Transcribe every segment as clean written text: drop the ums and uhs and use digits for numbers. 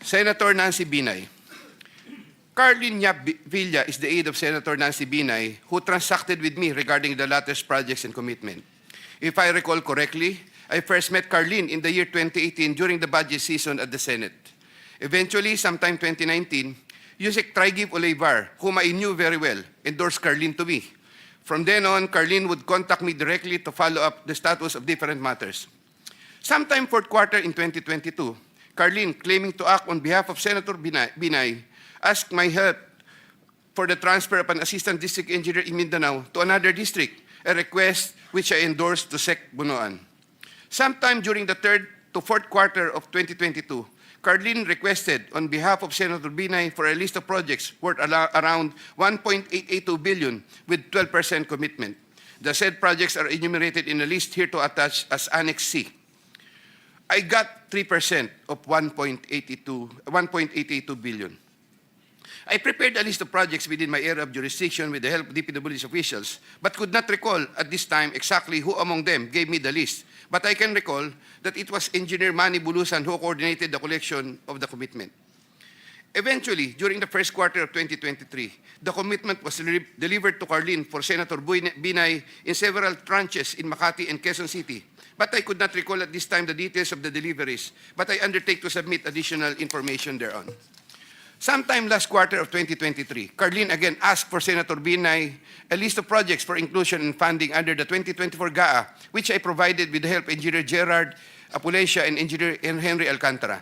Senator Nancy Binay. Carlin Yap Villa is the aide of Senator Nancy Binay, who transacted with me regarding the latter's projects and commitment. If I recall correctly, I first met Carlin in the year 2018 during the budget season at the Senate. Eventually, sometime 2019, usec Trigib Olivar, whom I knew very well, endorsed Carlin to me. From then on, Carlin would contact me directly to follow up the status of different matters. Sometime fourth quarter in 2022, Carlin, claiming to act on behalf of Senator Binay, asked my help for the transfer of an assistant district engineer in Mindanao to another district, a request which I endorsed to Sec. Bunoan. Sometime during the third to fourth quarter of 2022, Carlin requested on behalf of Senator Binay for a list of projects worth around 1.882 billion with 12% commitment. The said projects are enumerated in a list here to attach as Annex C. I got 3% of 1.82 billion. I prepared a list of projects within my area of jurisdiction with the help of DPWH officials, but could not recall at this time exactly who among them gave me the list. But I can recall that it was Engineer Manny Bulusan who coordinated the collection of the commitment. Eventually, during the first quarter of 2023, the commitment was delivered to Carlin for Senator Binay in several tranches in Makati and Quezon City. But I could not recall at this time the details of the deliveries, but I undertake to submit additional information thereon. Sometime last quarter of 2023, Carlin again asked for Senator Binay a list of projects for inclusion and funding under the 2024 GAA, which I provided with the help of Engineer Gerard Apulencia and Engineer Henry Alcantara.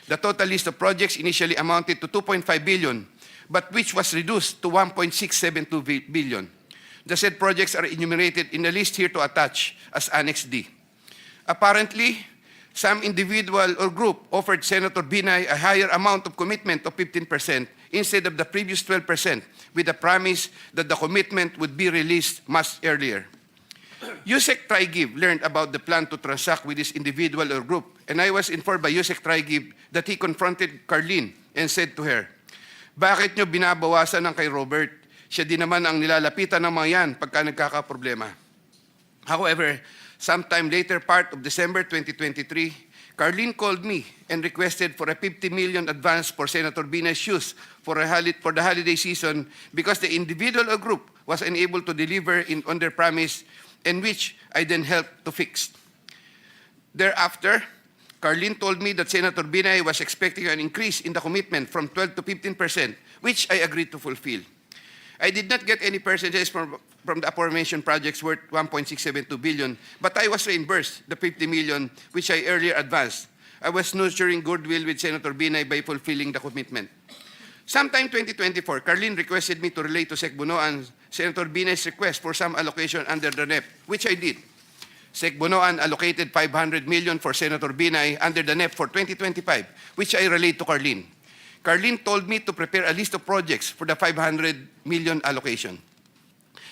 The total list of projects initially amounted to 2.5 billion, but which was reduced to 1.672 billion. The said projects are enumerated in the list here to attach as Annex D. Apparently, some individual or group offered Senator Binay a higher amount of commitment of 15% instead of the previous 12%, with the promise that the commitment would be released much earlier. usec Trigib learned about the plan to transact with this individual or group, and I was informed by usec Trigib that he confronted Carlin and said to her, "Bakit nyo binabawasan ng kay Robert? Siya din naman ang nilalapitan ng mga yan pagka nagkakaproblema." However, sometime later part of December 2023, Carlin called me and requested for a 50 million advance for Senator Binay's shoes for the holiday season because the individual or group was unable to deliver on their promise, and which I then helped to fix. Thereafter, Carlin told me that Senator Binay was expecting an increase in the commitment from 12 to 15%, which I agreed to fulfill. I did not get any percentages from the aforementioned projects worth 1.672 billion, but I was reimbursed the 50 million which I earlier advanced. I was nurturing goodwill with Senator Binay by fulfilling the commitment. Sometime 2024, Carlin requested me to relay to Sec. Bunoan Senator Binay's request for some allocation under the NEP, which I did. Sec. Bunoan allocated 500 million for Senator Binay under the NEP for 2025, which I relayed to Carlin. Carlin told me to prepare a list of projects for the 500 million allocation.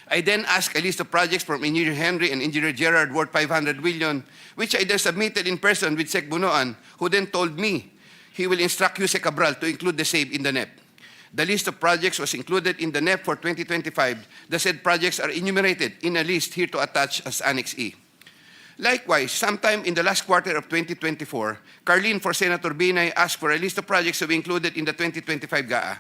I then asked a list of projects from Engineer Henry and Engineer Gerard worth 500 million, which I then submitted in person with Sec. Bunoan, who then told me he will instruct usec Cabral to include the same in the NEP. The list of projects was included in the NEP for 2025. The said projects are enumerated in a list here to attach as Annex E. Likewise, sometime in the last quarter of 2024, Carlin for Senator Binay asked for a list of projects to be included in the 2025 GAA.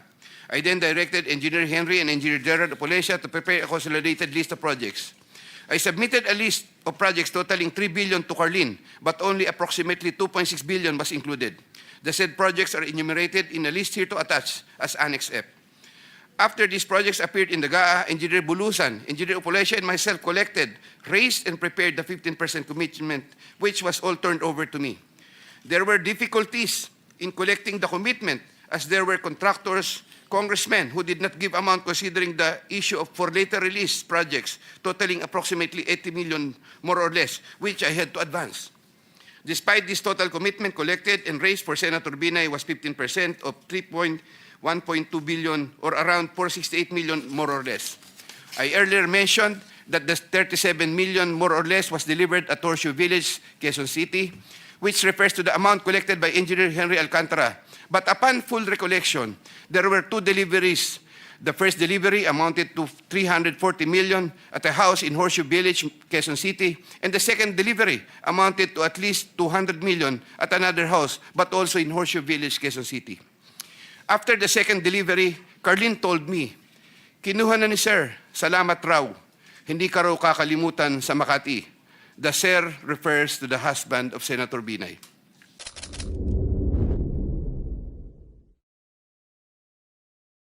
I then directed Engineer Henry and Engineer Gerard Apulencia to prepare a consolidated list of projects. I submitted a list of projects totaling 3 billion to Carlin, but only approximately 2.6 billion was included. The said projects are enumerated in a list here to attach as Annex F. After these projects appeared in the GAA, Engineer Bulusan, Engineer Apulencia, and myself collected, raised, and prepared the 15% commitment, which was all turned over to me. There were difficulties in collecting the commitment as there were contractors, congressmen who did not give amount considering the issue of for later release projects totaling approximately 80 million more or less, which I had to advance. Despite this total commitment collected and raised for Senator Binay was 15% of 1.2 billion or around 468 million more or less. I earlier mentioned that the 37 million more or less was delivered at Horshoe Village, Quezon City, which refers to the amount collected by Engineer Henry Alcantara. But upon full recollection, there were two deliveries The first delivery amounted to 340 million at a house in Horshoe Village, Quezon City, and the second delivery amounted to at least 200 million at another house, but also in Horshoe Village, Quezon City. After the second delivery, Carlene told me, "Kinuha na ni Sir, salamat raw. Hindi ka raw kakalimutan sa Makati." The Sir refers to the husband of Senator Binay.